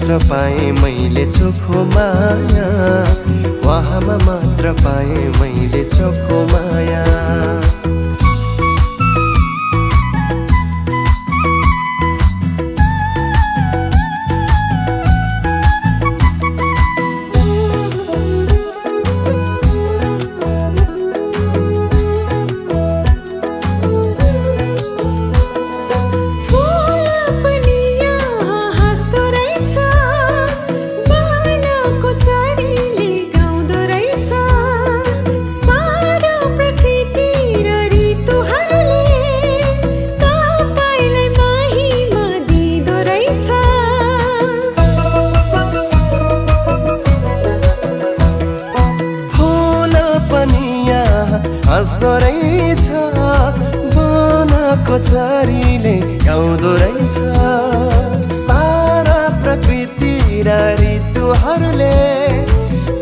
मात्र पाएँ मैले चोखो माया, वहाँमा मात्र पाएँ मैले चोखो माया। हाँस्दो रहेछ वनको चरीले गाउँदो रहेछ, सारा प्रकृति र ऋतुहरूले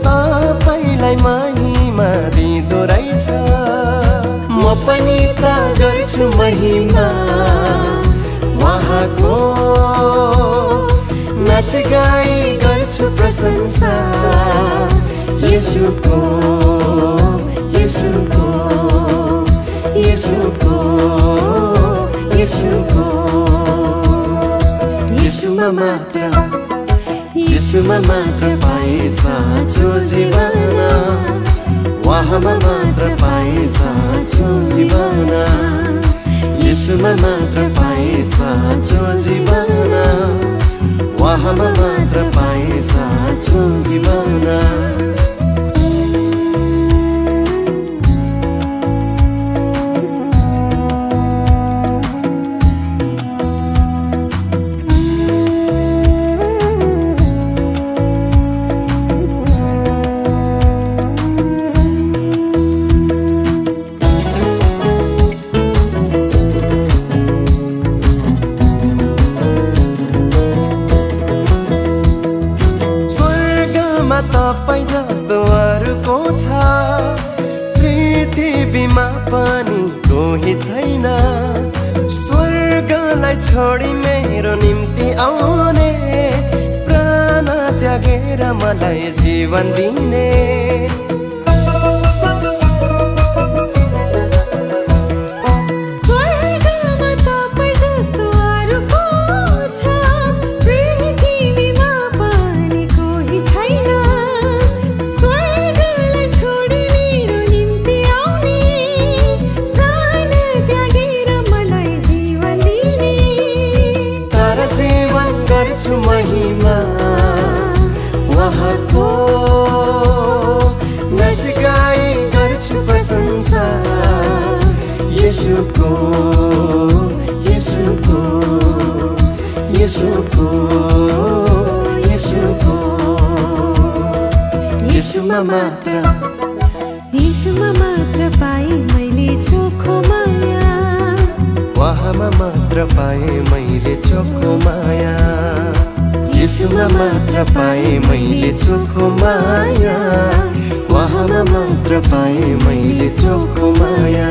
तपाईलाई महिमा दिँदो रहेछ। म पनि त गर्छु महिमा वहाँको, नाच गाई गर्छु प्रशंसा येशूको, येशूको, येशूको, येशूको। येशूमा मात्र पाएँ साँचो जीवन, वहाँमा मात्र पाएँ साँचो जीवन। येशूमा मात्र पाएँ साँचो जीवन, वहाँमा मात्र पाएँ साँचो जीवन। तपाईं जस्तो अरूको छ पृथ्वीमा पनि कोही छैन, स्वर्गलाई छोडी मेरो निम्ति आउने, प्राण त्यागेर मलाई जीवन दिने। महिमा वहाँको, नाच गाई गर्छु प्रशंसा येशूको, येशूको, येशूको, येशूको। येशूमा मात्र पाएँ मैले चोखो माया, वहाँमा मात्र पाएँ मैले चोखो माया। येशूमा मात्र पाएँ मैले चोखो माया, वहाँमा मात्र पाएँ मैले चोखो माया।